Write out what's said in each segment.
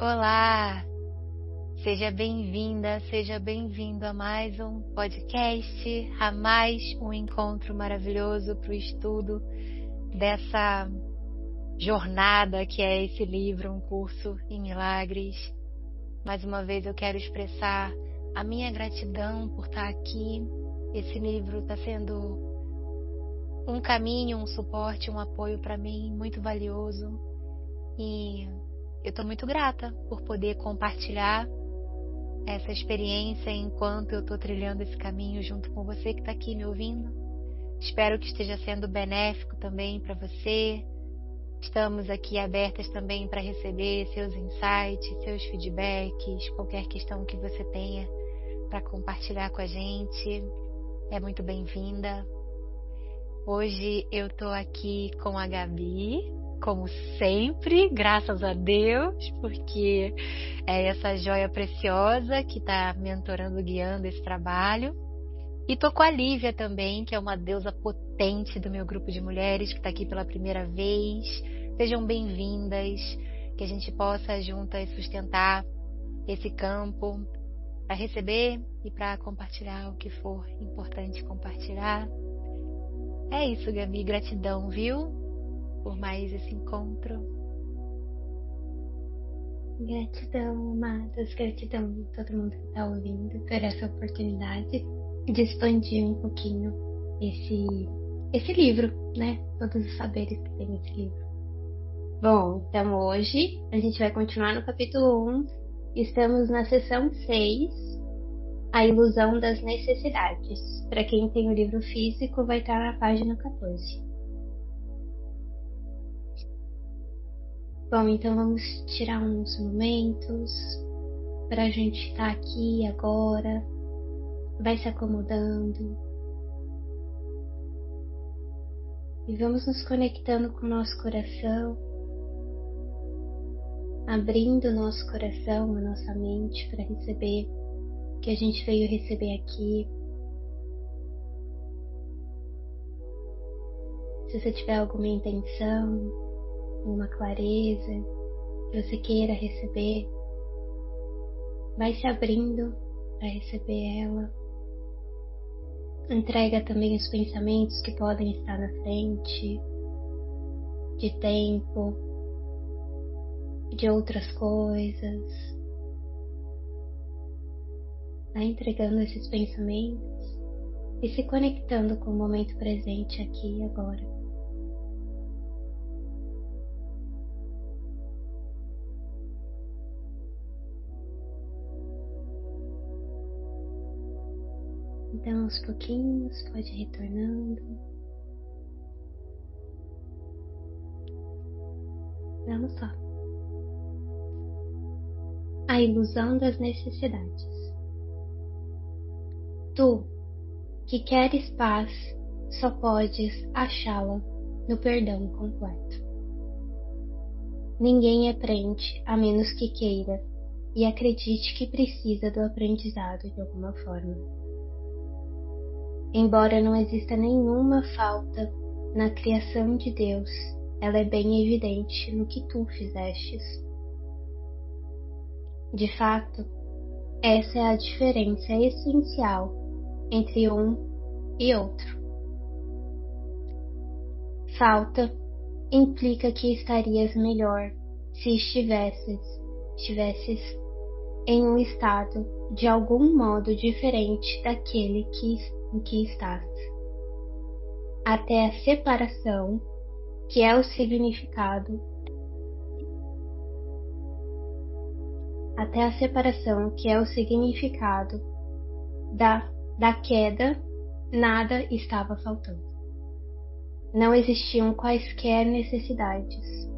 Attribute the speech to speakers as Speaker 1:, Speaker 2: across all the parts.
Speaker 1: Olá, seja bem-vinda, seja bem-vindo a mais um podcast, a mais um encontro maravilhoso para o estudo dessa jornada que é esse livro, um curso em milagres. Mais uma vez eu quero expressar a minha gratidão por estar aqui. Esse livro está sendo um caminho, um suporte, um apoio para mim muito valioso e eu estou muito grata por poder compartilhar essa experiência enquanto eu estou trilhando esse caminho junto com você que está aqui me ouvindo. Espero que esteja sendo benéfico também para você. Estamos aqui abertas também para receber seus insights, seus feedbacks, qualquer questão que você tenha para compartilhar com a gente. É muito bem-vinda. Hoje eu estou aqui com a Gabi, como sempre, graças a Deus, porque é essa joia preciosa que está mentorando, guiando esse trabalho. E tô com a Lívia também, que é uma deusa potente do meu grupo de mulheres, que está aqui pela primeira vez. Sejam bem-vindas, que a gente possa juntas sustentar esse campo para receber e para compartilhar o que for importante compartilhar. É isso, Gabi, gratidão, viu? Por mais esse encontro.
Speaker 2: Gratidão, amadas, gratidão a todo mundo que está ouvindo por essa oportunidade de expandir um pouquinho esse livro, né? Todos os saberes que tem esse livro. Bom, então hoje a gente vai continuar no capítulo 1. Estamos na seção 6, A Ilusão das Necessidades. Para quem tem o livro físico, vai estar na página 14. Bom, então vamos tirar uns momentos para a gente estar aqui agora. Vai se acomodando. E vamos nos conectando com o nosso coração. Abrindo o nosso coração, a nossa mente para receber o que a gente veio receber aqui. Se você tiver alguma intenção, uma clareza que você queira receber, vai se abrindo para receber ela. Entrega também os pensamentos que podem estar na frente, de tempo, de outras coisas. Vai entregando esses pensamentos e se conectando com o momento presente aqui e agora. Então, aos pouquinhos, pode ir retornando. Vamos lá. A ilusão das necessidades. Tu, que queres paz, só podes achá-la no perdão completo. Ninguém aprende a menos que queira e acredite que precisa do aprendizado de alguma forma. Embora não exista nenhuma falta na criação de Deus, ela é bem evidente no que tu fizestes. De fato, essa é a diferença essencial entre um e outro. Falta implica que estarias melhor se estivesses em um estado de algum modo diferente daquele em que estás. Até a separação, que é o significado da queda, nada estava faltando. Não existiam quaisquer necessidades.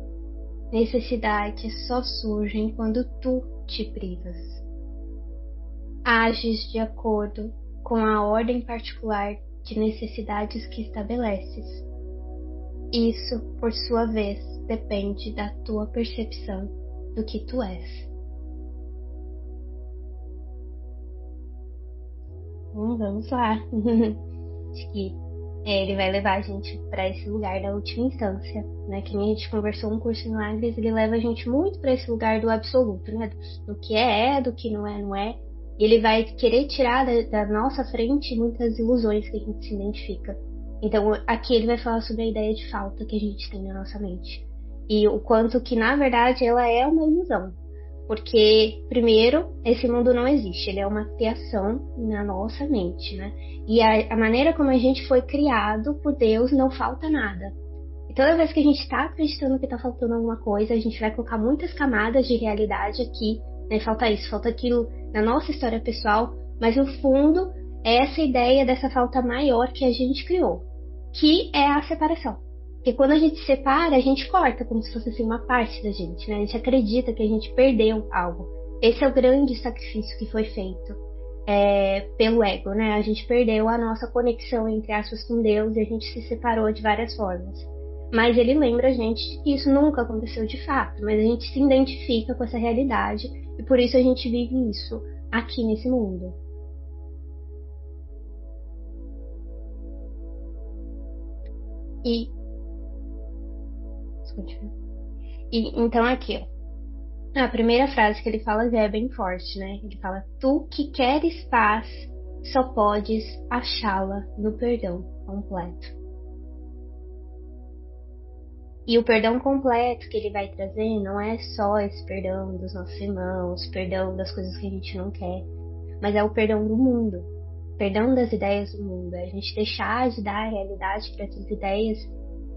Speaker 2: Necessidades só surgem quando tu te privas. Ages de acordo com a ordem particular de necessidades que estabeleces. Isso, por sua vez, depende da tua percepção do que tu és. Vamos lá. Acho que Ele vai levar a gente para esse lugar da última instância, né? Que nem a gente conversou um curso em milagres, ele leva a gente muito para esse lugar do absoluto, né? Do que é, do que não é, não é. E ele vai querer tirar da nossa frente muitas ilusões que a gente se identifica. Então, aqui ele vai falar sobre a ideia de falta que a gente tem na nossa mente. E o quanto que, na verdade, ela é uma ilusão. Porque, primeiro, esse mundo não existe, ele é uma criação na nossa mente, né? E a maneira como a gente foi criado por Deus, não falta nada. E toda vez que a gente está acreditando que está faltando alguma coisa, a gente vai colocar muitas camadas de realidade aqui, né? Falta isso, falta aquilo na nossa história pessoal, mas no fundo é essa ideia dessa falta maior que a gente criou, que é a separação. Porque quando a gente se separa, a gente corta, como se fosse assim, uma parte da gente, né? A gente acredita que a gente perdeu algo. Esse é o grande sacrifício que foi feito pelo ego, né? A gente perdeu a nossa conexão, entre aspas, com Deus e a gente se separou de várias formas. Mas ele lembra a gente que isso nunca aconteceu de fato, mas a gente se identifica com essa realidade e por isso a gente vive isso aqui nesse mundo. E então aqui, ó, a primeira frase que ele fala já é bem forte, né? Ele fala: tu que queres paz, só podes achá-la no perdão completo. E o perdão completo que ele vai trazer não é só esse perdão dos nossos irmãos, perdão das coisas que a gente não quer, mas é o perdão do mundo, perdão das ideias do mundo, é a gente deixar de dar realidade para essas ideias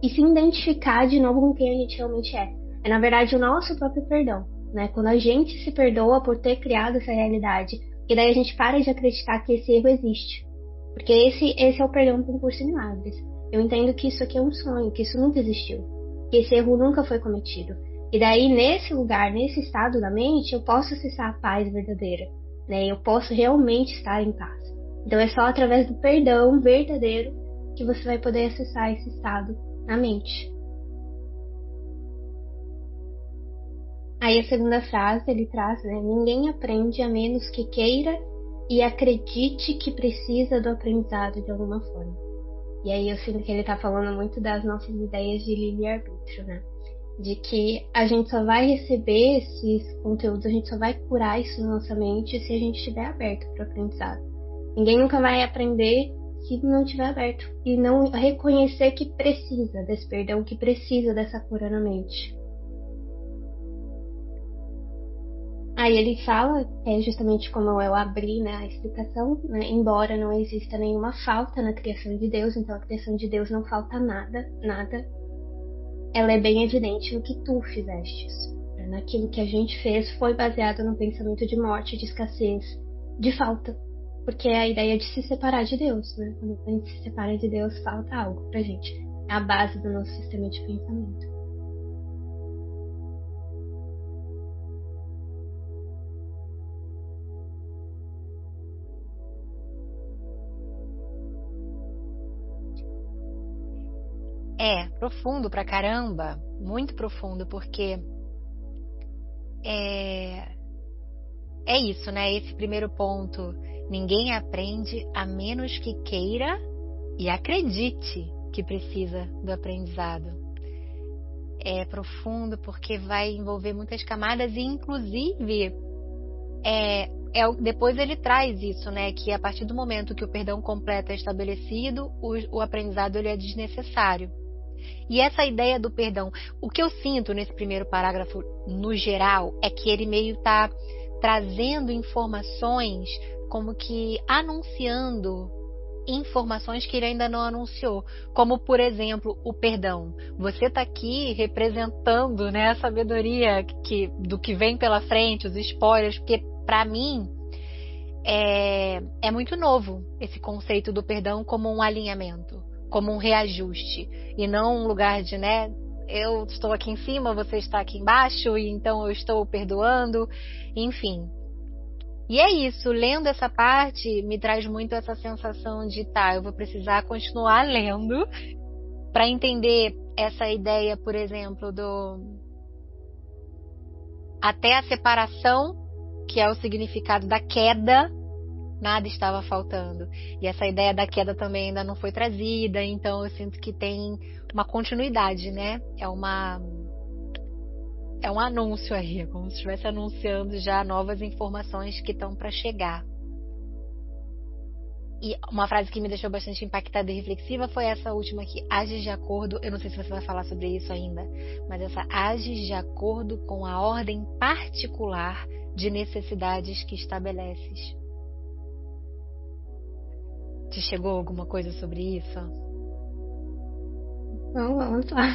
Speaker 2: e se identificar de novo com quem a gente realmente é. É, na verdade, o nosso próprio perdão, né? Quando a gente se perdoa por ter criado essa realidade, e daí a gente para de acreditar que esse erro existe. Porque esse é o perdão por curso de milagres. Eu entendo que isso aqui é um sonho, que isso nunca existiu, que esse erro nunca foi cometido. E daí, nesse lugar, nesse estado da mente, eu posso acessar a paz verdadeira, né? Eu posso realmente estar em paz. Então, é só através do perdão verdadeiro que você vai poder acessar esse estado na mente. Aí a segunda frase ele traz, né? Ninguém aprende a menos que queira e acredite que precisa do aprendizado de alguma forma. E aí eu sinto que ele tá falando muito das nossas ideias de livre-arbítrio, né? De que a gente só vai receber esses conteúdos, a gente só vai curar isso na nossa mente se a gente estiver aberto para o aprendizado. Ninguém nunca vai aprender se não estiver aberto e não reconhecer que precisa desse perdão, que precisa dessa cura na mente. Aí ele fala, justamente como eu abri, né, a explicação, né, embora não exista nenhuma falta na criação de Deus, então a criação de Deus não falta nada, ela é bem evidente no que tu fizestes. Naquilo que a gente fez foi baseado no pensamento de morte, de escassez, de falta. Porque é a ideia de se separar de Deus, né? Quando a gente se separa de Deus, falta algo pra gente. É a base do nosso sistema de pensamento.
Speaker 1: Profundo pra caramba, muito profundo, porque é isso, né? Esse primeiro ponto, ninguém aprende a menos que queira e acredite que precisa do aprendizado. É profundo porque vai envolver muitas camadas e inclusive depois ele traz isso, né? Que a partir do momento que o perdão completo é estabelecido, o aprendizado ele é desnecessário. E essa ideia do perdão, o que eu sinto nesse primeiro parágrafo, no geral, é que ele meio está trazendo informações, como que anunciando informações que ele ainda não anunciou, como por exemplo o perdão. Você está aqui representando, né, a sabedoria do que vem pela frente, os spoilers, porque para mim é muito novo esse conceito do perdão como um alinhamento, como um reajuste, e não um lugar de, né, eu estou aqui em cima, você está aqui embaixo, e então eu estou perdoando, enfim. E é isso, lendo essa parte me traz muito essa sensação de, eu vou precisar continuar lendo para entender essa ideia, por exemplo, até a separação, que é o significado da queda, nada estava faltando. E essa ideia da queda também ainda não foi trazida, então eu sinto que tem uma continuidade, né? É um anúncio aí, como se estivesse anunciando já novas informações que estão para chegar. E uma frase que me deixou bastante impactada e reflexiva foi essa última aqui: age de acordo, eu não sei se você vai falar sobre isso ainda, mas essa age de acordo com a ordem particular de necessidades que estabeleces. Te chegou alguma coisa sobre isso?
Speaker 2: Vamos lá.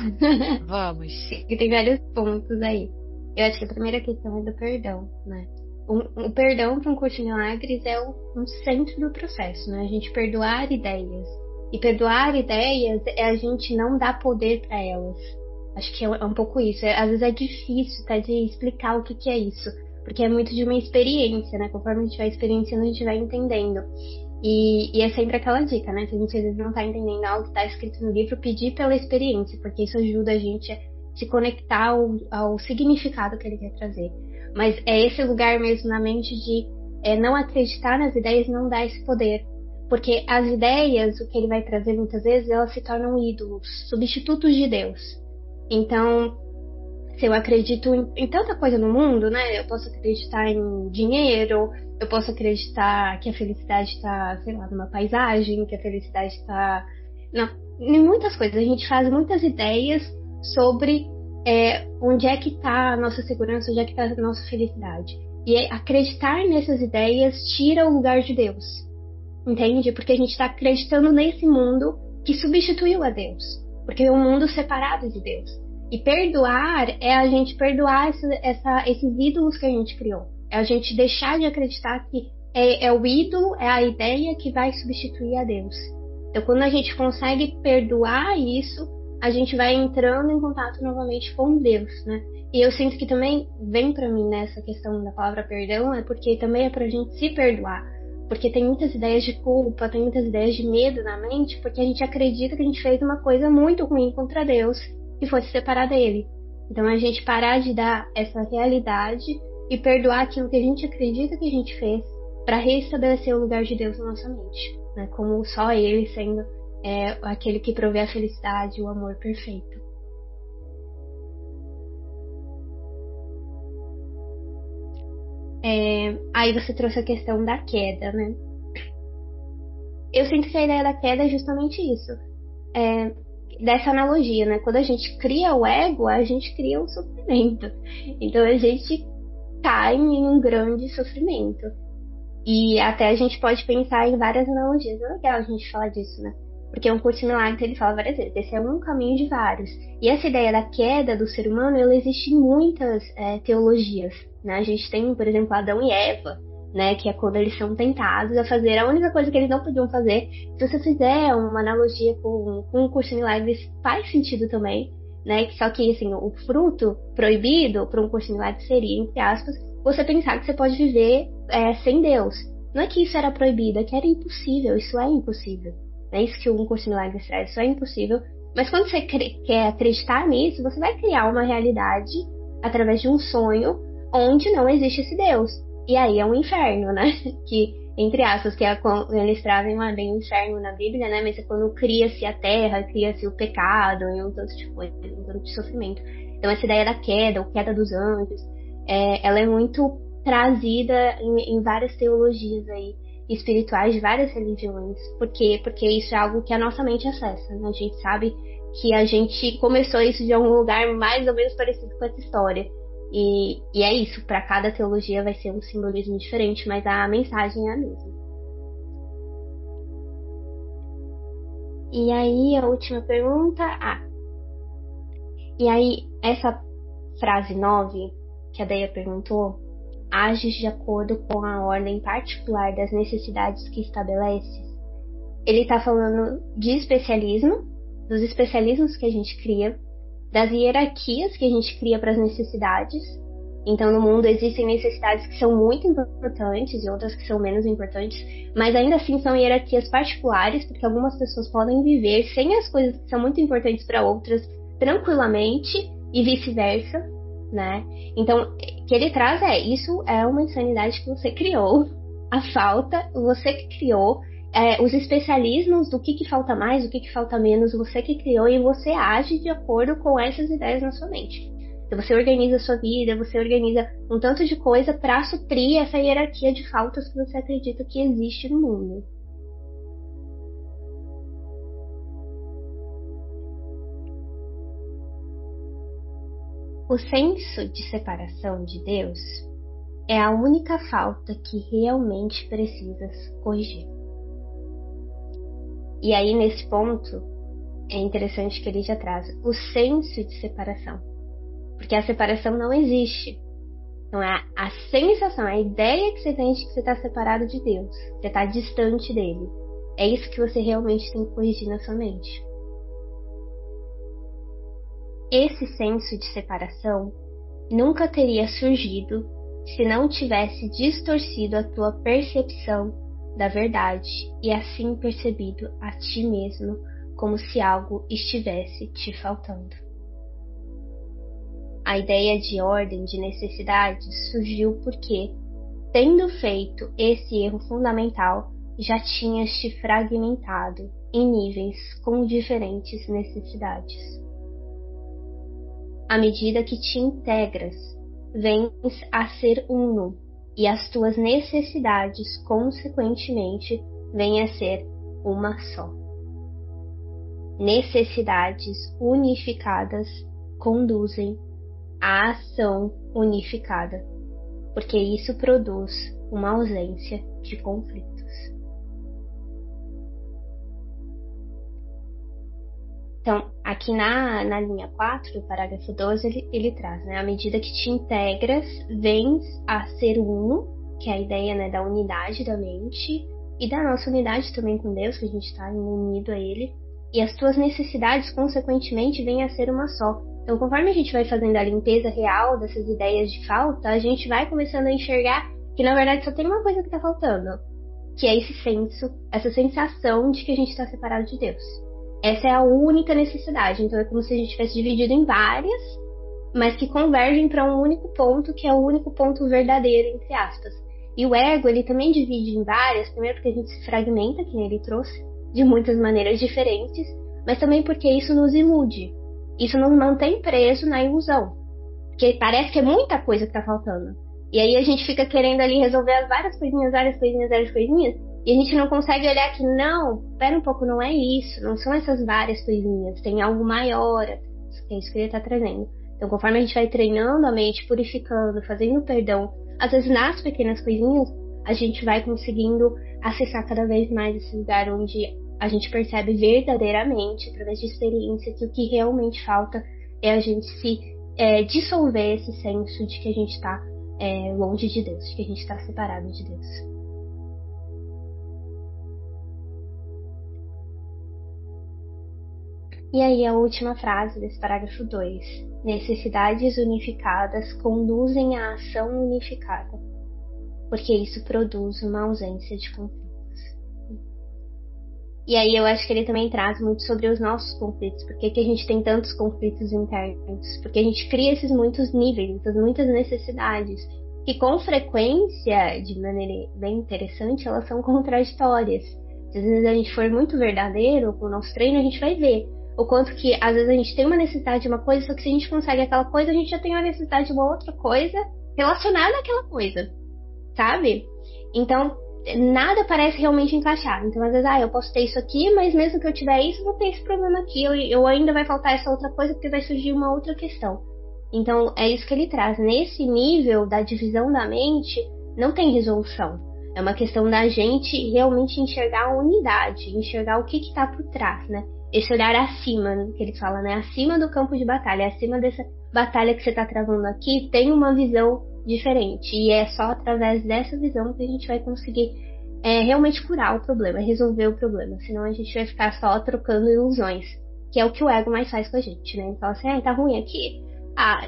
Speaker 1: Vamos.
Speaker 2: Tem vários pontos aí. Eu acho que a primeira questão é do perdão, né? O perdão para um curso de milagres é um centro do processo, né? A gente perdoar ideias. E perdoar ideias é a gente não dar poder para elas. Acho que é um pouco isso. Às vezes é difícil até de explicar o que é isso. Porque é muito de uma experiência, né? Conforme a gente vai experienciando, a gente vai entendendo. E é sempre aquela dica, né? Se a gente às vezes não tá entendendo algo que está escrito no livro, pedir pela experiência, porque isso ajuda a gente a se conectar ao significado que ele quer trazer. Mas é esse lugar mesmo na mente de não acreditar nas ideias e não dar esse poder. Porque as ideias, o que ele vai trazer muitas vezes, elas se tornam ídolos, substitutos de Deus. Então, se eu acredito em tanta coisa no mundo, né? Eu posso acreditar em dinheiro, eu posso acreditar que a felicidade está, sei lá, numa paisagem, que a felicidade está... em muitas coisas. A gente faz muitas ideias sobre onde é que está a nossa segurança, onde é que está a nossa felicidade. E acreditar nessas ideias tira o lugar de Deus. Entende? Porque a gente está acreditando nesse mundo que substituiu a Deus. Porque é um mundo separado de Deus. E perdoar é a gente perdoar esses ídolos que a gente criou. É a gente deixar de acreditar que é o ídolo, é a ideia que vai substituir a Deus. Então, quando a gente consegue perdoar isso, a gente vai entrando em contato novamente com Deus, né? E eu sinto que também vem pra mim nessa questão da palavra perdão, porque também é pra gente se perdoar. Porque tem muitas ideias de culpa, tem muitas ideias de medo na mente, porque a gente acredita que a gente fez uma coisa muito ruim contra Deus, que foi se separar dele. Então a gente parar de dar essa realidade e perdoar aquilo que a gente acredita que a gente fez para restabelecer o lugar de Deus na nossa mente, né? Como só ele sendo aquele que provê a felicidade, o amor perfeito. Aí você trouxe a questão da queda, né? Eu sinto que a ideia da queda é justamente isso. Dessa analogia, né? Quando a gente cria o ego, a gente cria um sofrimento. Então a gente cai em um grande sofrimento. E até a gente pode pensar em várias analogias. É legal a gente falar disso, né? Porque um curso de milagres, ele fala várias vezes, esse é um caminho de vários. E essa ideia da queda do ser humano, ela existe em muitas teologias, né? A gente tem, por exemplo, Adão e Eva, né? Que é quando eles são tentados a fazer a única coisa que eles não podiam fazer. Se você fizer uma analogia com um curso de milagres, faz sentido também, né? Só que, assim, o fruto proibido para um curso de milagres seria, entre aspas, você pensar que você pode viver sem Deus. Não é que isso era proibido, é que era impossível, isso é impossível. É isso que um curso de milagres traz, isso é impossível. Mas quando você quer acreditar nisso, você vai criar uma realidade através de um sonho onde não existe esse Deus. E aí é um inferno, né? Que, entre aspas, que eles trazem lá bem o inferno na Bíblia, né? Mas é quando cria-se a terra, cria-se o pecado e um tanto de coisa, um tanto de sofrimento. Então essa ideia da queda, ou queda dos anjos, ela é muito trazida em várias teologias aí espirituais de várias religiões. Por quê? Porque isso é algo que a nossa mente acessa, né? A gente sabe que a gente começou isso de algum lugar mais ou menos parecido com essa história. E é isso, para cada teologia vai ser um simbolismo diferente, mas a mensagem é a mesma. E aí, a última pergunta. E aí, essa frase 9, que a Deia perguntou, ages de acordo com a ordem particular das necessidades que estabeleces. Ele está falando de especialismo, dos especialismos que a gente cria, das hierarquias que a gente cria para as necessidades. Então, no mundo existem necessidades que são muito importantes e outras que são menos importantes, mas ainda assim são hierarquias particulares, porque algumas pessoas podem viver sem as coisas que são muito importantes para outras tranquilamente e vice-versa, né? Então, o que ele traz isso é uma insanidade que você criou a falta, você que criou, os especialismos do que falta mais, o que falta menos, você que criou e você age de acordo com essas ideias na sua mente. Então você organiza a sua vida, você organiza um tanto de coisa para suprir essa hierarquia de faltas que você acredita que existe no mundo. O senso de separação de Deus é a única falta que realmente precisa corrigir. E aí, nesse ponto, é interessante que ele já traz o senso de separação. Porque a separação não existe. Então, é a sensação, a ideia que você tem de que você está separado de Deus. Você está distante dele. É isso que você realmente tem que corrigir na sua mente. Esse senso de separação nunca teria surgido se não tivesse distorcido a tua percepção da verdade e assim percebido a ti mesmo como se algo estivesse te faltando. A ideia de ordem de necessidade surgiu porque, tendo feito esse erro fundamental, já tinhas te fragmentado em níveis com diferentes necessidades. À medida que te integras, vens a ser uno, e as tuas necessidades, consequentemente, vêm a ser uma só. Necessidades unificadas conduzem à ação unificada, porque isso produz uma ausência de conflitos. Então, aqui na linha 4, do parágrafo 12, ele traz, né? À medida que te integras, vens a ser uno, que é a ideia, né, da unidade da mente e da nossa unidade também com Deus, que a gente está unido a Ele, e as tuas necessidades, consequentemente, vêm a ser uma só. Então, conforme a gente vai fazendo a limpeza real dessas ideias de falta, a gente vai começando a enxergar que, na verdade, só tem uma coisa que está faltando, que é esse senso, essa sensação de que a gente está separado de Deus. Essa é a única necessidade. Então é como se a gente tivesse dividido em várias, mas que convergem para um único ponto, que é o único ponto verdadeiro, entre aspas. E o ego, ele também divide em várias, primeiro porque a gente se fragmenta, que ele trouxe, de muitas maneiras diferentes, mas também porque isso nos ilude. Isso nos mantém preso na ilusão. Porque parece que é muita coisa que está faltando. E aí a gente fica querendo ali resolver as várias coisinhas, e a gente não consegue olhar que não, pera um pouco, não é isso, não são essas várias coisinhas, tem algo maior, que é isso que ele está trazendo. Então, conforme a gente vai treinando a mente, purificando, fazendo perdão, às vezes nas pequenas coisinhas, a gente vai conseguindo acessar cada vez mais esse lugar onde a gente percebe verdadeiramente, através de experiência, que o que realmente falta é a gente se dissolver esse senso de que a gente está longe de Deus, de que a gente está separado de Deus. E aí a última frase desse parágrafo 2. Necessidades unificadas conduzem à ação unificada, porque isso produz uma ausência de conflitos. E aí eu acho que ele também traz muito sobre os nossos conflitos. Por que a gente tem tantos conflitos internos? Porque a gente cria esses muitos níveis, essas muitas necessidades, que com frequência, de maneira bem interessante, elas são contraditórias. Se às vezes a gente for muito verdadeiro com o nosso treino, a gente vai ver o quanto que às vezes a gente tem uma necessidade de uma coisa, só que se a gente consegue aquela coisa, a gente já tem uma necessidade de uma outra coisa relacionada àquela coisa, sabe? Então, nada parece realmente encaixar. Então, às vezes, eu posso ter isso aqui, mas mesmo que eu tiver isso, eu vou ter esse problema aqui, eu ainda vai faltar essa outra coisa, porque vai surgir uma outra questão. Então, é isso que ele traz. Nesse nível da divisão da mente, não tem resolução. É uma questão da gente realmente enxergar a unidade, enxergar o que está por trás, né? Esse olhar acima, que ele fala, né? Acima do campo de batalha, acima dessa batalha que você está travando aqui, tem uma visão diferente. E é só através dessa visão que a gente vai conseguir realmente curar o problema, resolver o problema. Senão a gente vai ficar só trocando ilusões, que é o que o ego mais faz com a gente, né? Então, assim, tá ruim aqui.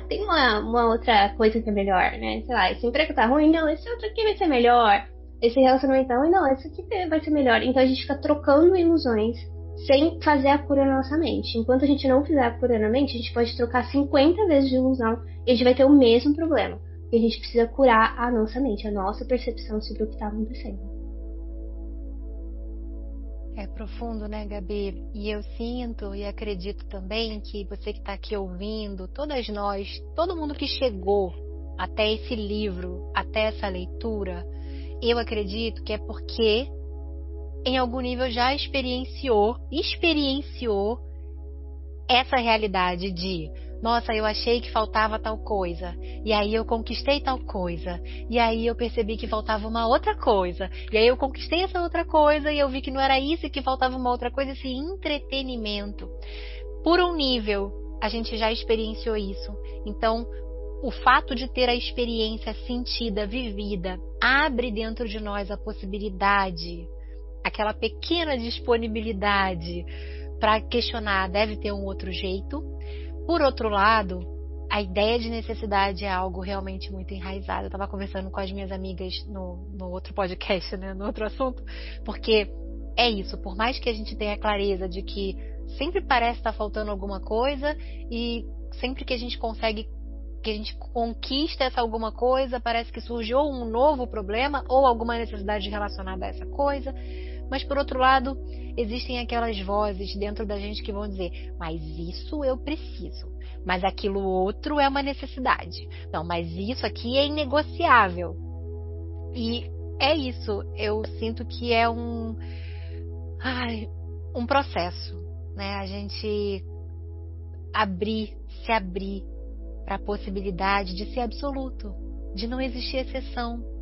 Speaker 2: Tem uma outra coisa que é melhor, né? Sei lá, esse emprego tá ruim, não, esse outro aqui vai ser melhor. Esse relacionamento tá ruim, não, esse aqui vai ser melhor. Então a gente fica trocando ilusões sem fazer a cura na nossa mente. Enquanto a gente não fizer a cura na mente, a gente pode trocar 50 vezes de ilusão e a gente vai ter o mesmo problema. E a gente precisa curar a nossa mente, a nossa percepção sobre o que está acontecendo.
Speaker 1: É profundo, né, Gabi? E eu sinto e acredito também que você que está aqui ouvindo, todas nós, todo mundo que chegou até esse livro, até essa leitura, eu acredito que é porque em algum nível já experienciou essa realidade de, nossa, eu achei que faltava tal coisa, e aí eu conquistei tal coisa, e aí eu percebi que faltava uma outra coisa, e aí eu conquistei essa outra coisa, e eu vi que não era isso e que faltava uma outra coisa, esse entretenimento. Por um nível, a gente já experienciou isso. Então, o fato de ter a experiência sentida, vivida, abre dentro de nós a possibilidade, aquela pequena disponibilidade para questionar, deve ter um outro jeito. Por outro lado, a ideia de necessidade é algo realmente muito enraizado. Eu estava conversando com as minhas amigas no outro podcast, né, no outro assunto, porque é isso, por mais que a gente tenha clareza de que sempre parece estar faltando alguma coisa e sempre que a gente consegue, que a gente conquista essa alguma coisa, parece que surgiu um novo problema ou alguma necessidade relacionada a essa coisa. Mas, por outro lado, existem aquelas vozes dentro da gente que vão dizer, mas isso eu preciso, mas aquilo outro é uma necessidade. Não, mas isso aqui é inegociável. E é isso, eu sinto que é um processo, né? A gente se abrir para a possibilidade de ser absoluto, de não existir exceção.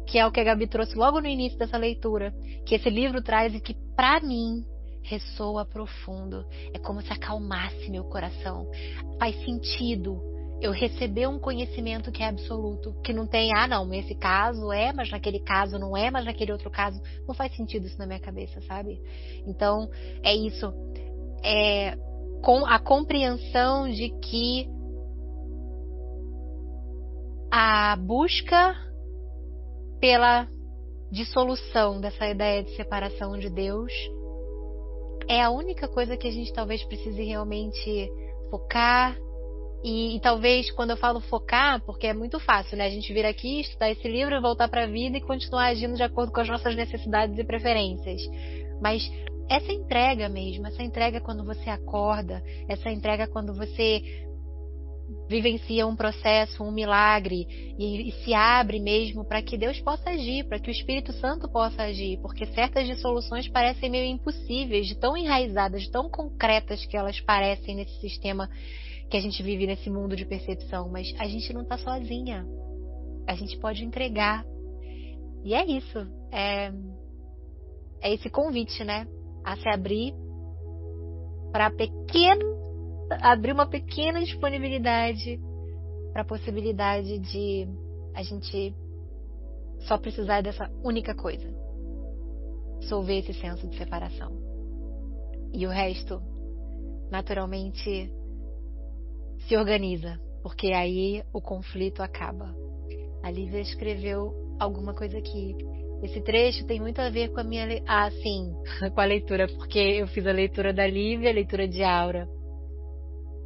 Speaker 1: Que é o que a Gabi trouxe logo no início dessa leitura, que esse livro traz e que, para mim, ressoa profundo. É como se acalmasse meu coração. Faz sentido eu receber um conhecimento que é absoluto, que não tem, não, nesse caso é, mas naquele caso não é, mas naquele outro caso não faz sentido isso na minha cabeça, sabe? Então, é isso. É com a compreensão de que a busca pela dissolução dessa ideia de separação de Deus é a única coisa que a gente talvez precise realmente focar e talvez quando eu falo focar, porque é muito fácil, né? A gente vir aqui, estudar esse livro, voltar para a vida e continuar agindo de acordo com as nossas necessidades e preferências. Mas essa entrega mesmo, essa entrega quando você acorda, essa entrega quando você vivencia um processo, um milagre e se abre mesmo para que Deus possa agir, para que o Espírito Santo possa agir, porque certas dissoluções parecem meio impossíveis, de tão enraizadas, de tão concretas que elas parecem nesse sistema que a gente vive, nesse mundo de percepção, mas a gente não está sozinha, a gente pode entregar, e é isso, é esse convite, né, a se abrir para abrir uma pequena disponibilidade para a possibilidade de a gente só precisar dessa única coisa, dissolver esse senso de separação, e o resto naturalmente se organiza, porque aí o conflito acaba. A Lívia escreveu alguma coisa aqui. Esse trecho tem muito a ver com a minha com a leitura, porque eu fiz a leitura da Lívia, a leitura de Aura.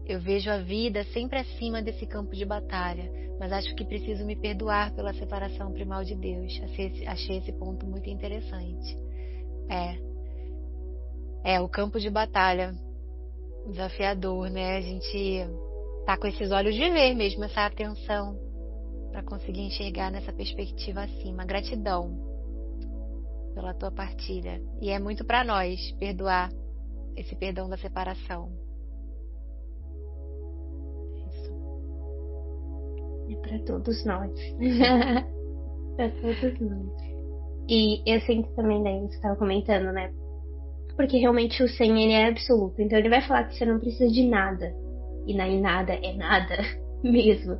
Speaker 1: Eu vejo a vida sempre acima desse campo de batalha, mas acho que preciso me perdoar pela separação primal de Deus. Achei esse ponto muito interessante. O campo de batalha desafiador, né? A gente tá com esses olhos de ver mesmo, essa atenção para conseguir enxergar nessa perspectiva acima. Gratidão pela tua partilha. E é muito para nós perdoar, esse perdão da separação.
Speaker 2: É para todos nós. Para todos nós. E eu sinto também, daí você estava comentando, né? Porque realmente o 100 ele é absoluto. Então ele vai falar que você não precisa de nada. E nem nada é nada mesmo.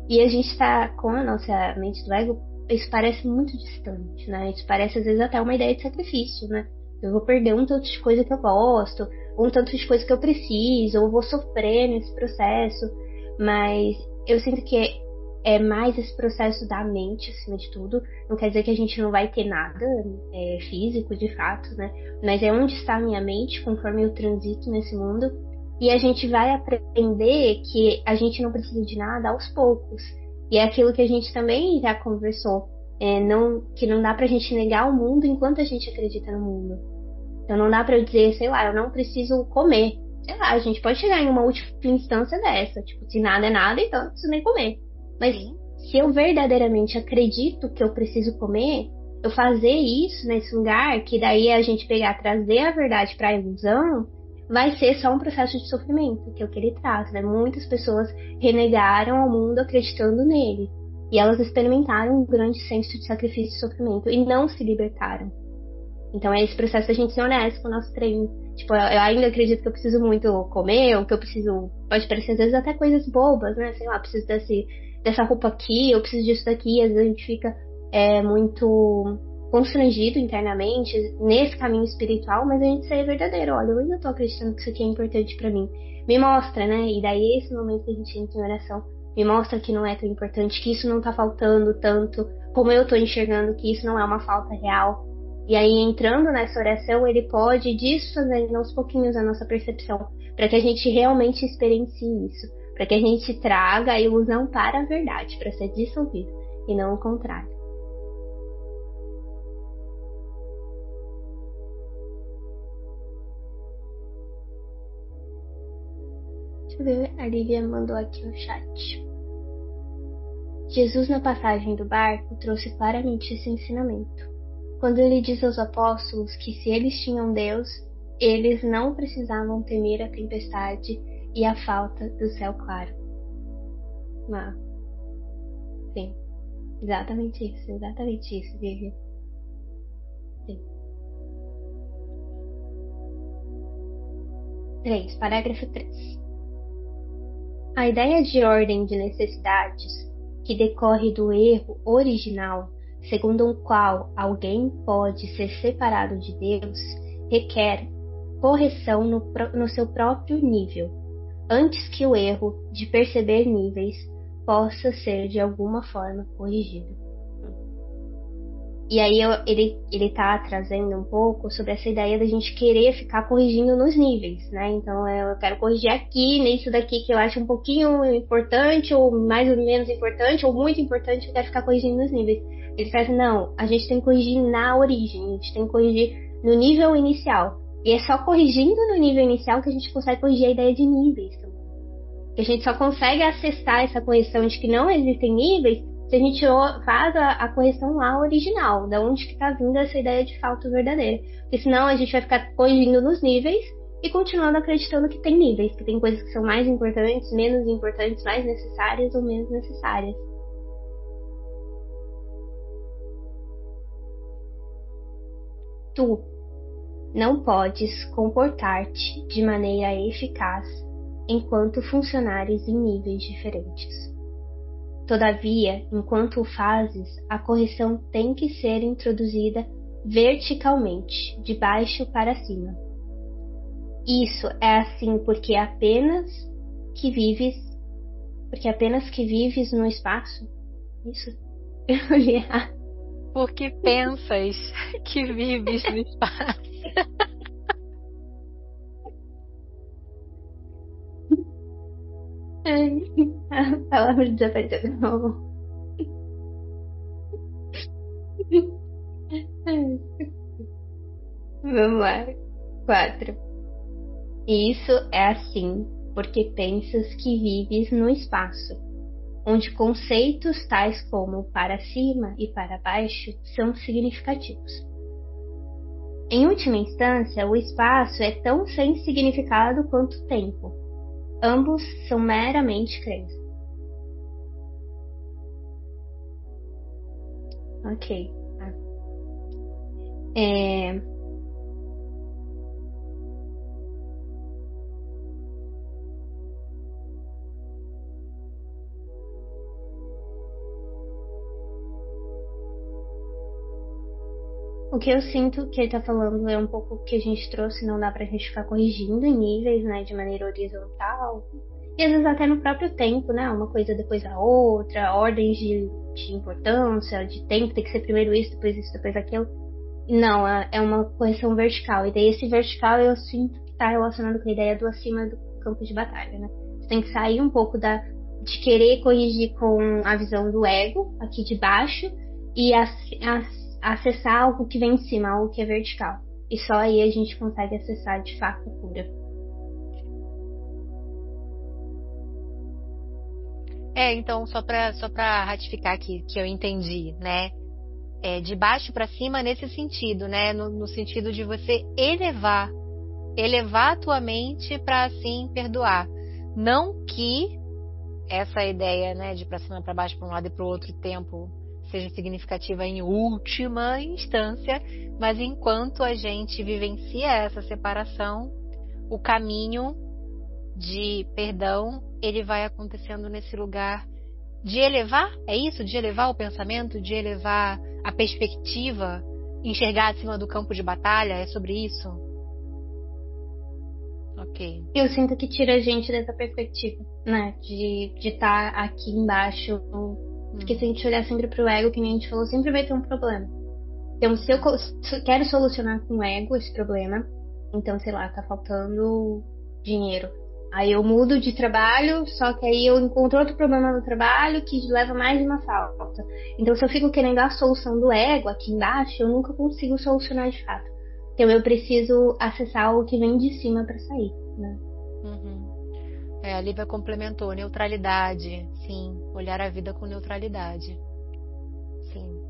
Speaker 2: E a gente tá com a nossa mente do ego, isso parece muito distante, né? Isso parece às vezes até uma ideia de sacrifício, né? Eu vou perder um tanto de coisa que eu gosto, ou um tanto de coisa que eu preciso, ou vou sofrer nesse processo. Mas eu sinto que é mais esse processo da mente, acima de tudo. Não quer dizer que a gente não vai ter nada físico, de fato, né? Mas é onde está a minha mente, conforme eu transito nesse mundo. E a gente vai aprender que a gente não precisa de nada aos poucos. E é aquilo que a gente também já conversou, que não dá pra gente negar o mundo enquanto a gente acredita no mundo. Então não dá pra eu dizer, sei lá, eu não preciso comer. Sei lá, a gente pode chegar em uma última instância dessa, tipo, se nada é nada, então eu não preciso nem comer. Mas se eu verdadeiramente acredito que eu preciso comer, eu fazer isso nesse lugar, que daí a gente pegar, trazer a verdade pra ilusão, vai ser só um processo de sofrimento, que é o que ele traz, né? Muitas pessoas renegaram ao mundo acreditando nele. E elas experimentaram um grande senso de sacrifício e sofrimento e não se libertaram. Então é esse processo da gente ser honesto com o nosso treino. Tipo, eu ainda acredito que eu preciso muito comer, ou que eu preciso. Pode parecer às vezes até coisas bobas, né? Sei lá, preciso dessa roupa aqui, eu preciso disso daqui. Às vezes a gente fica muito constrangido internamente nesse caminho espiritual, mas a gente ser verdadeiro. Olha, eu ainda tô acreditando que isso aqui é importante pra mim. Me mostra, né? E daí esse momento que a gente entra em oração, me mostra que não é tão importante, que isso não tá faltando tanto, como eu tô enxergando que isso não é uma falta real. E aí, entrando nessa oração, ele pode desfazendo aos pouquinhos a nossa percepção, para que a gente realmente experiencie isso, para que a gente traga a ilusão para a verdade, para ser dissolvida, e não o contrário. Deixa eu ver, a Lívia mandou aqui no chat. Jesus, na passagem do barco, trouxe claramente esse ensinamento. Quando ele diz aos apóstolos que se eles tinham Deus, eles não precisavam temer a tempestade e a falta do céu claro. Ah, sim, exatamente isso, Vivi. Sim. 3, parágrafo 3. A ideia de ordem de necessidades, que decorre do erro original, segundo o qual alguém pode ser separado de Deus, requer correção no seu próprio nível, antes que o erro de perceber níveis possa ser de alguma forma corrigido. E aí ele tá trazendo um pouco sobre essa ideia da gente querer ficar corrigindo nos níveis, né? Então eu quero corrigir aqui, nisso daqui que eu acho um pouquinho importante, ou mais ou menos importante, ou muito importante, eu quero ficar corrigindo nos níveis. Ele fala assim, não, a gente tem que corrigir na origem, a gente tem que corrigir no nível inicial. E é só corrigindo no nível inicial que a gente consegue corrigir a ideia de níveis também. Que a gente só consegue acessar essa correção de que não existem níveis se a gente faz a correção lá original, da onde que está vindo essa ideia de falta verdadeira. Porque senão a gente vai ficar corrigindo nos níveis e continuando acreditando que tem níveis, que tem coisas que são mais importantes, menos importantes, mais necessárias ou menos necessárias. Tu não podes comportar-te de maneira eficaz enquanto funcionares em níveis diferentes. Todavia, enquanto o fazes, a correção tem que ser introduzida verticalmente, de baixo para cima. Isso é assim porque apenas que vives no espaço. Isso? Eu li errado.
Speaker 1: Porque pensas que vives no espaço.
Speaker 2: A palavra desapareceu de novo. Vamos lá. 4. Isso é assim porque pensas que vives no espaço, onde conceitos tais como para cima e para baixo são significativos. Em última instância, o espaço é tão sem significado quanto o tempo. Ambos são meramente crenças. Ok. O que eu sinto que ele tá falando é um pouco o que a gente trouxe, não dá pra gente ficar corrigindo em níveis, né, de maneira horizontal. E às vezes até no próprio tempo, né, uma coisa depois da outra, ordens de importância, de tempo, tem que ser primeiro isso, depois aquilo. Não, é uma correção vertical. E daí esse vertical eu sinto que tá relacionado com a ideia do acima do campo de batalha, né? Você tem que sair um pouco de querer corrigir com a visão do ego, aqui de baixo, e acessar algo que vem de cima, algo que é vertical. E só aí a gente consegue acessar de fato a cura.
Speaker 1: Então, só para ratificar aqui que eu entendi, né? De baixo para cima nesse sentido, né? No sentido de você elevar a tua mente para assim perdoar. Não que essa ideia, né, de para cima para baixo, para um lado e para o outro tempo seja significativa em última instância, mas enquanto a gente vivencia essa separação, o caminho de perdão, ele vai acontecendo nesse lugar de elevar, é isso? De elevar o pensamento, de elevar a perspectiva, enxergar acima do campo de batalha, é sobre isso? Ok.
Speaker 2: Eu sinto que tira a gente dessa perspectiva, né? De estar aqui embaixo. Porque se a gente olhar sempre pro ego, que nem a gente falou, sempre vai ter um problema. Então, se eu quero solucionar com o ego esse problema, então, sei lá, tá faltando dinheiro. Aí eu mudo de trabalho, só que aí eu encontro outro problema no trabalho que leva mais uma falta. Então, se eu fico querendo a solução do ego aqui embaixo, eu nunca consigo solucionar de fato. Então, eu preciso acessar o que vem de cima para sair, né?
Speaker 1: A Lívia complementou, neutralidade, sim, olhar a vida com neutralidade. Sim.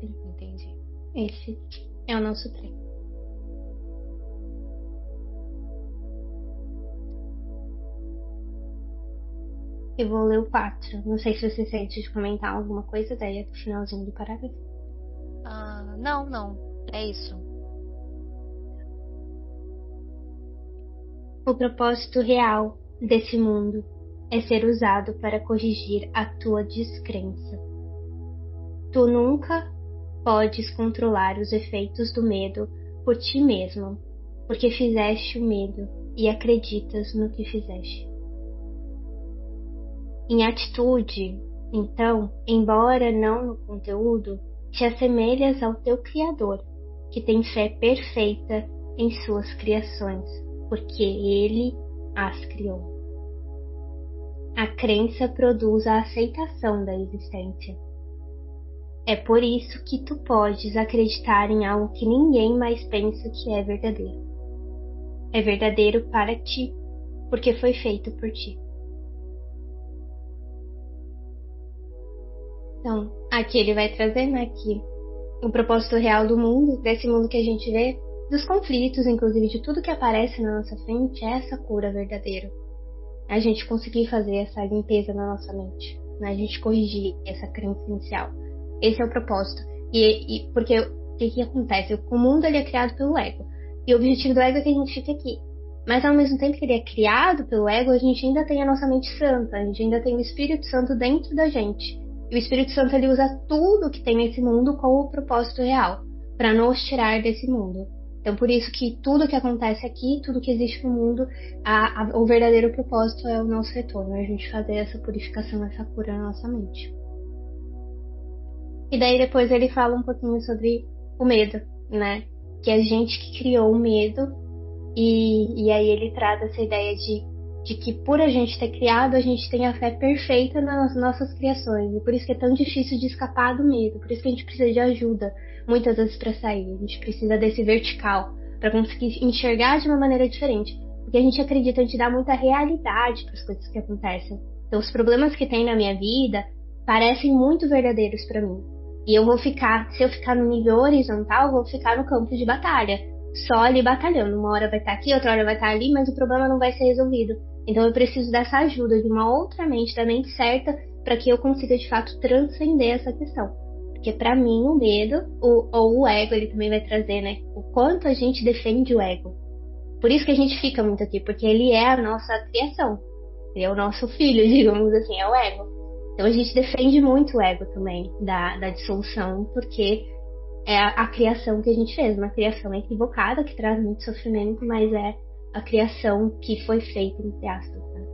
Speaker 1: Entendi.
Speaker 2: Esse é o nosso treino. Eu vou ler o 4. Não sei se você sente de comentar alguma coisa daí do finalzinho do parágrafo.
Speaker 1: Não. É isso.
Speaker 2: O propósito real desse mundo é ser usado para corrigir a tua descrença. Tu nunca podes controlar os efeitos do medo por ti mesmo, porque fizeste o medo e acreditas no que fizeste. Em atitude, então, embora não no conteúdo, te assemelhas ao teu Criador, que tem fé perfeita em suas criações, porque Ele as criou. A crença produz a aceitação da existência. É por isso que tu podes acreditar em algo que ninguém mais pensa que é verdadeiro. É verdadeiro para ti, porque foi feito por ti. Então, aqui ele vai trazer, né, que o propósito real do mundo, desse mundo que a gente vê, dos conflitos, inclusive de tudo que aparece na nossa frente, é essa cura verdadeira. A gente conseguir fazer essa limpeza na nossa mente, né? A gente corrigir essa crença inicial. Esse é o propósito. E porque o que acontece? O mundo ele é criado pelo ego. E o objetivo do ego é que a gente fique aqui. Mas ao mesmo tempo que ele é criado pelo ego, a gente ainda tem a nossa mente santa, a gente ainda tem o Espírito Santo dentro da gente. E o Espírito Santo ele usa tudo que tem nesse mundo com o propósito real, para nos tirar desse mundo. Então por isso que tudo que acontece aqui, tudo que existe no mundo, o verdadeiro propósito é o nosso retorno, é a gente fazer essa purificação, essa cura na nossa mente. E daí depois ele fala um pouquinho sobre o medo, né? Que é a gente que criou o medo, e aí ele traz essa ideia de que por a gente ter criado, a gente tem a fé perfeita nas nossas criações. E por isso que é tão difícil de escapar do medo. Por isso que a gente precisa de ajuda, muitas vezes, para sair. A gente precisa desse vertical, para conseguir enxergar de uma maneira diferente. Porque a gente acredita, a gente dá muita realidade para as coisas que acontecem. Então os problemas que tem na minha vida parecem muito verdadeiros para mim. E eu vou ficar, se eu ficar no nível horizontal, eu vou ficar no campo de batalha. Só ali batalhando. Uma hora vai estar aqui, outra hora vai estar ali, mas o problema não vai ser resolvido. Então eu preciso dessa ajuda de uma outra mente, da mente certa, para que eu consiga de fato transcender essa questão. Porque para mim o medo, ou o ego, ele também vai trazer, né? O quanto a gente defende o ego. Por isso que a gente fica muito aqui, porque ele é a nossa criação. Ele é o nosso filho, digamos assim, é o ego. Então a gente defende muito o ego também da dissolução, porque é a criação que a gente fez, uma criação equivocada, que traz muito sofrimento, mas é a criação que foi feita, entre aspas. Né?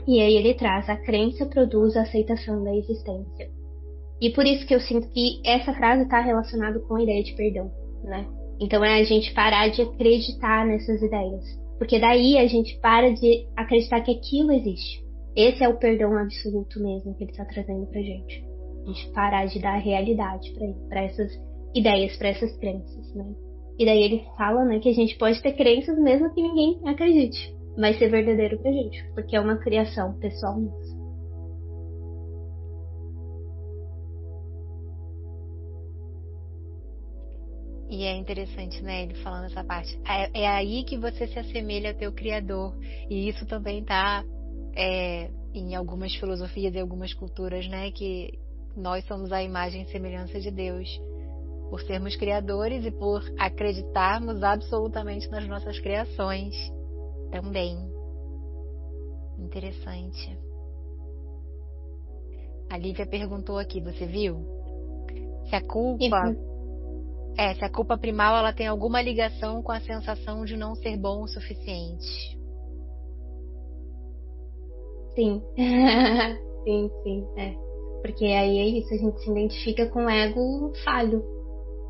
Speaker 2: E aí ele traz: a crença produz a aceitação da existência. E por isso que eu sinto que essa frase está relacionada com a ideia de perdão, né? Então é a gente parar de acreditar nessas ideias. Porque daí a gente para de acreditar que aquilo existe. Esse é o perdão absoluto mesmo que ele está trazendo pra gente. A gente parar de dar realidade para essas ideias, para essas crenças, né? E daí ele fala, né, que a gente pode ter crenças mesmo que ninguém acredite. Vai ser verdadeiro pra gente, porque é uma criação pessoal nossa.
Speaker 1: E é interessante, né, ele falando essa parte. É aí que você se assemelha ao teu Criador. E isso também tá em algumas filosofias e algumas culturas, né, que nós somos a imagem e semelhança de Deus. Por sermos criadores e por acreditarmos absolutamente nas nossas criações também. Interessante. A Lívia perguntou aqui, você viu? Se a culpa... se a culpa primal ela tem alguma ligação com a sensação de não ser bom o suficiente.
Speaker 2: Sim. sim, Porque aí é isso, a gente se identifica com o ego falho.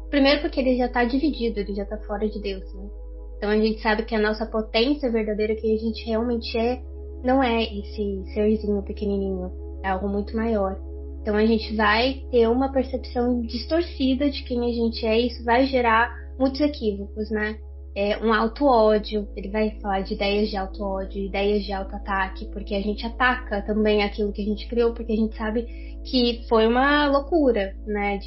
Speaker 2: Primeiro porque ele já tá dividido, ele já tá fora de Deus, né? Então a gente sabe que a nossa potência verdadeira, que a gente realmente é, não é esse serzinho pequenininho, é algo muito maior. Então a gente vai ter uma percepção distorcida de quem a gente é e isso vai gerar muitos equívocos, né? Um auto-ódio, ele vai falar de ideias de auto-ódio, ideias de auto-ataque, porque a gente ataca também aquilo que a gente criou, porque a gente sabe que foi uma loucura, né?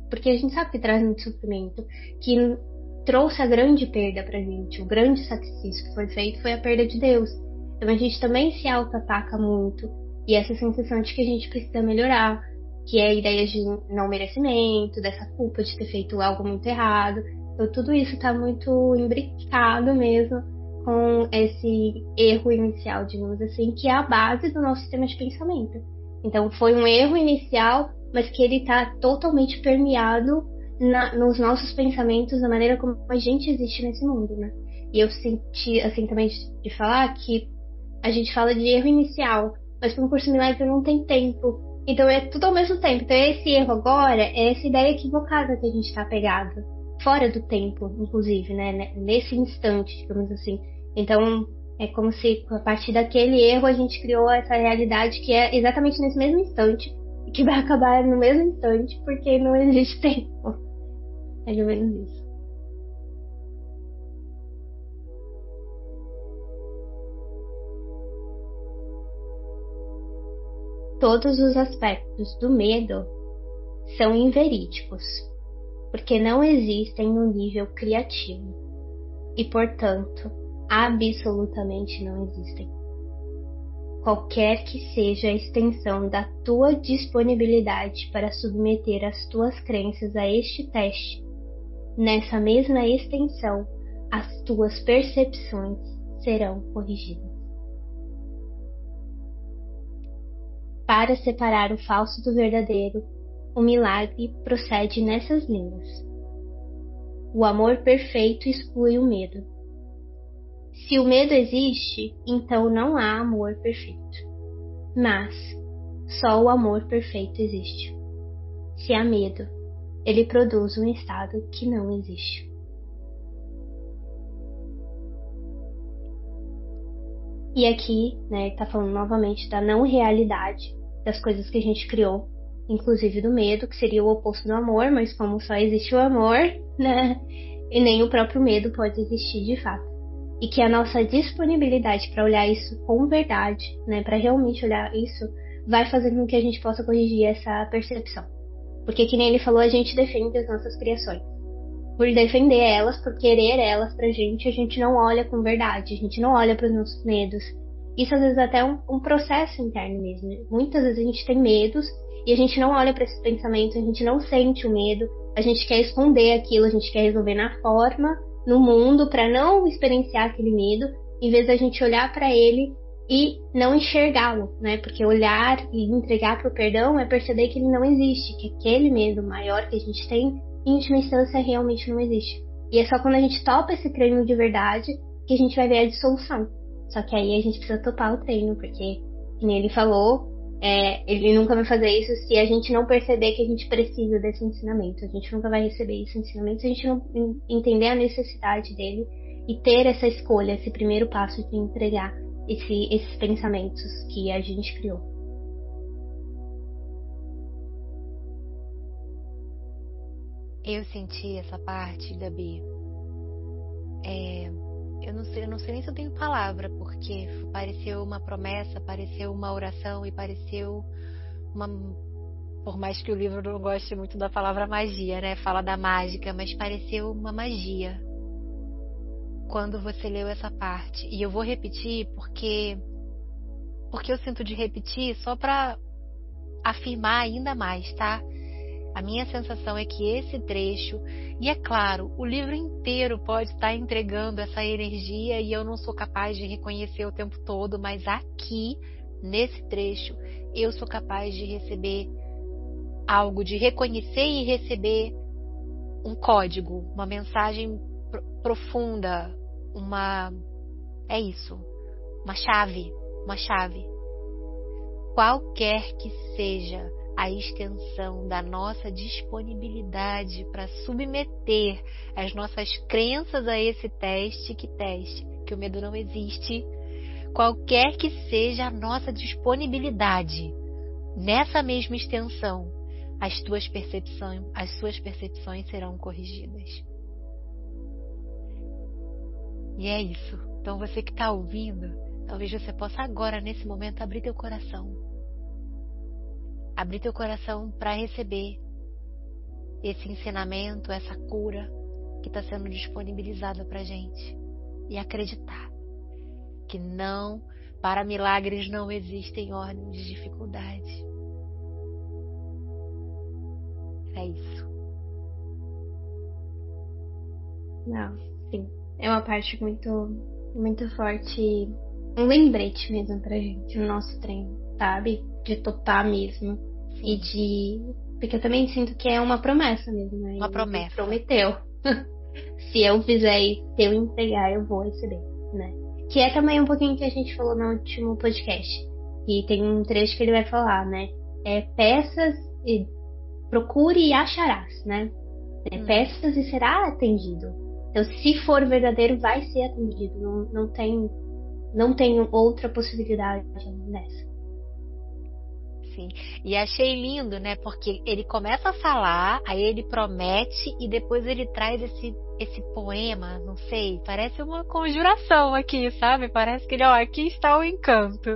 Speaker 2: Porque a gente sabe que traz muito sofrimento, que trouxe a grande perda pra gente, o grande sacrifício que foi feito foi a perda de Deus. Então a gente também se auto-ataca muito, e essa sensação de que a gente precisa melhorar, que é ideias de não merecimento, dessa culpa de ter feito algo muito errado. Então tudo isso está muito imbricado mesmo com esse erro inicial, digamos assim, que é a base do nosso sistema de pensamento. Então foi um erro inicial, mas que ele está totalmente permeado nos nossos pensamentos, na maneira como a gente existe nesse mundo, né? E eu senti, assim, também de falar que a gente fala de erro inicial, mas para um curso milagre não tem tempo. Então é tudo ao mesmo tempo. Então esse erro agora é essa ideia equivocada que a gente está apegado. Fora do tempo, inclusive, né? Nesse instante, digamos assim. Então é como se a partir daquele erro a gente criou essa realidade que é exatamente nesse mesmo instante e que vai acabar no mesmo instante porque não existe tempo. É mais ou menos isso. Todos os aspectos do medo são inverídicos, porque não existem no nível criativo e, portanto, absolutamente não existem. Qualquer que seja a extensão da tua disponibilidade para submeter as tuas crenças a este teste, nessa mesma extensão, as tuas percepções serão corrigidas. Para separar o falso do verdadeiro, o milagre procede nessas linhas. O amor perfeito exclui o medo. Se o medo existe, então não há amor perfeito. Mas só o amor perfeito existe. Se há medo, ele produz um estado que não existe. E aqui, né, ele tá falando novamente da não realidade das coisas que a gente criou, inclusive do medo, que seria o oposto do amor, mas como só existe o amor, né, e nem o próprio medo pode existir de fato. E que a nossa disponibilidade para olhar isso com verdade, né, para realmente olhar isso, vai fazer com que a gente possa corrigir essa percepção. Porque, que nem ele falou, a gente defende as nossas criações. Por defender elas, por querer elas pra gente, a gente não olha com verdade, a gente não olha para os nossos medos. Isso às vezes até é um processo interno mesmo. Muitas vezes a gente tem medos e a gente não olha para esses pensamentos, a gente não sente o medo, a gente quer esconder aquilo, a gente quer resolver na forma, no mundo, para não experienciar aquele medo, em vez da gente olhar para ele e não enxergá-lo, né? Porque olhar e entregar para o perdão é perceber que ele não existe, que aquele medo maior que a gente tem, em última instância, realmente não existe. E é só quando a gente topa esse treino de verdade que a gente vai ver a dissolução. Só que aí a gente precisa topar o treino, porque, como ele falou, Ele nunca vai fazer isso se a gente não perceber que a gente precisa desse ensinamento. A gente nunca vai receber esse ensinamento se a gente não entender a necessidade dele e ter essa escolha, esse primeiro passo de entregar esses pensamentos que a gente criou.
Speaker 1: Eu senti essa parte, Gabi. Eu não sei nem se eu tenho palavra, porque pareceu uma promessa, pareceu uma oração e pareceu uma. Por mais que o livro não goste muito da palavra magia, né? Fala da mágica, mas pareceu uma magia quando você leu essa parte. E eu vou repetir porque eu sinto de repetir só para afirmar ainda mais, tá? A minha sensação é que esse trecho, e é claro, o livro inteiro pode estar entregando essa energia e eu não sou capaz de reconhecer o tempo todo, mas aqui, nesse trecho, eu sou capaz de receber algo, de reconhecer e receber um código, uma mensagem profunda, é isso, uma chave. Qualquer que seja a extensão da nossa disponibilidade para submeter as nossas crenças a esse teste, que o medo não existe, qualquer que seja a nossa disponibilidade, nessa mesma extensão, as suas percepções serão corrigidas. E é isso. Então você que está ouvindo, talvez você possa agora, nesse momento, abrir teu coração. Abrir teu coração para receber esse ensinamento, essa cura que está sendo disponibilizada para gente. E acreditar que para milagres não existem ordem de dificuldade. É isso.
Speaker 2: Não, sim. É uma parte muito, muito forte, um lembrete mesmo pra gente no nosso treino, sabe? De topar mesmo. Sim. Porque eu também sinto que é uma promessa mesmo, né?
Speaker 1: Uma promessa.
Speaker 2: Ele prometeu. Se eu fizer isso, se eu entregar, eu vou receber, né? Que é também um pouquinho que a gente falou no último podcast. E tem um trecho que ele vai falar, né? Peças e procure e acharás, né? Peças e será atendido. Então, se for verdadeiro, vai ser atendido. Não tem outra possibilidade nessa.
Speaker 1: Sim. E achei lindo, né? Porque ele começa a falar, aí ele promete e depois ele traz esse poema, não sei, parece uma conjuração aqui, sabe? Parece que ele, aqui está o encanto.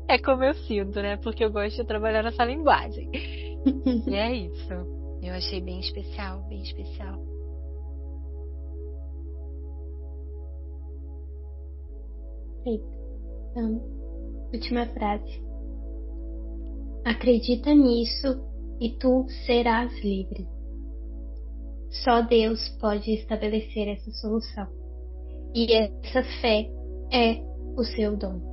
Speaker 1: É como eu sinto, né? Porque eu gosto de trabalhar nessa linguagem. E é isso. Eu achei bem especial, bem especial.
Speaker 2: Perfeito. Então, última frase. Acredita nisso e tu serás livre. Só Deus pode estabelecer essa solução. E essa fé é o seu dom.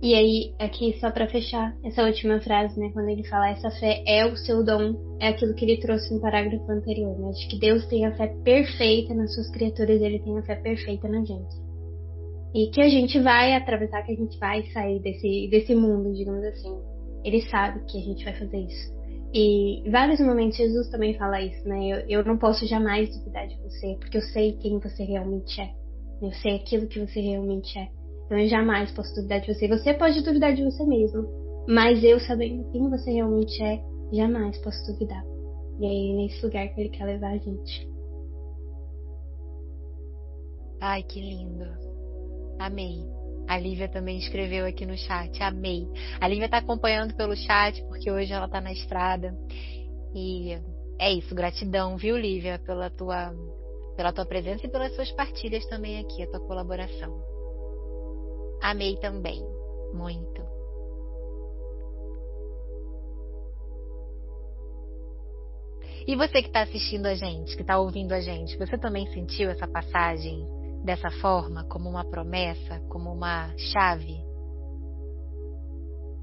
Speaker 2: E aí, aqui só para fechar essa última frase, né? Quando ele fala essa fé é o seu dom, é aquilo que ele trouxe no parágrafo anterior, né? De que Deus tem a fé perfeita nas suas criaturas, ele tem a fé perfeita na gente. E que a gente vai atravessar, que a gente vai sair desse mundo, digamos assim. Ele sabe que a gente vai fazer isso. E em vários momentos Jesus também fala isso, né? Eu não posso jamais duvidar de você, porque eu sei quem você realmente é. Eu sei aquilo que você realmente é. Então eu jamais posso duvidar de você. Você pode duvidar de você mesmo, mas eu, sabendo quem você realmente é, jamais posso duvidar. E aí é nesse lugar que ele quer levar a gente.
Speaker 1: Ai, que lindo. Amei. A Lívia também escreveu aqui no chat. Amei. A Lívia está acompanhando pelo chat porque hoje ela está na estrada. E é isso. Gratidão, viu, Lívia, pela tua presença e pelas suas partilhas também aqui, a tua colaboração. Amei também. Muito. E você que está assistindo a gente, que está ouvindo a gente, você também sentiu essa passagem dessa forma, como uma promessa, como uma chave?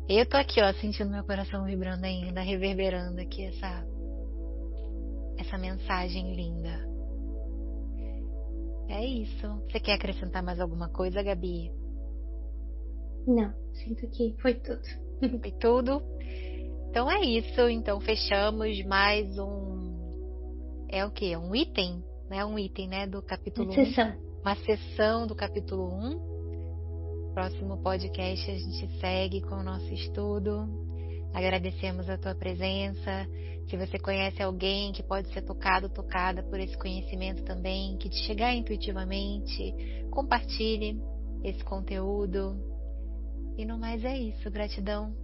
Speaker 1: Eu tô aqui, sentindo meu coração vibrando ainda, reverberando aqui essa mensagem linda. É isso. Você quer acrescentar mais alguma coisa, Gabi?
Speaker 2: Não, sinto que foi tudo.
Speaker 1: Foi tudo? Então é isso. Então fechamos mais um. É o quê? Um item? Né? Um item, né? Do capítulo 1.
Speaker 2: Sessão.
Speaker 1: Uma sessão do capítulo 1. Próximo podcast a gente segue com o nosso estudo. Agradecemos a tua presença. Se você conhece alguém que pode ser tocado, tocada por esse conhecimento também, que te chegar intuitivamente, compartilhe esse conteúdo. E no mais é isso. Gratidão.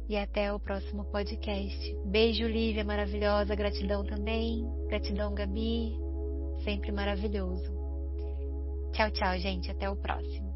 Speaker 1: E até o próximo podcast. Beijo, Lívia, maravilhosa. Gratidão também. Gratidão, Gabi. Sempre maravilhoso. Tchau, tchau, gente. Até o próximo.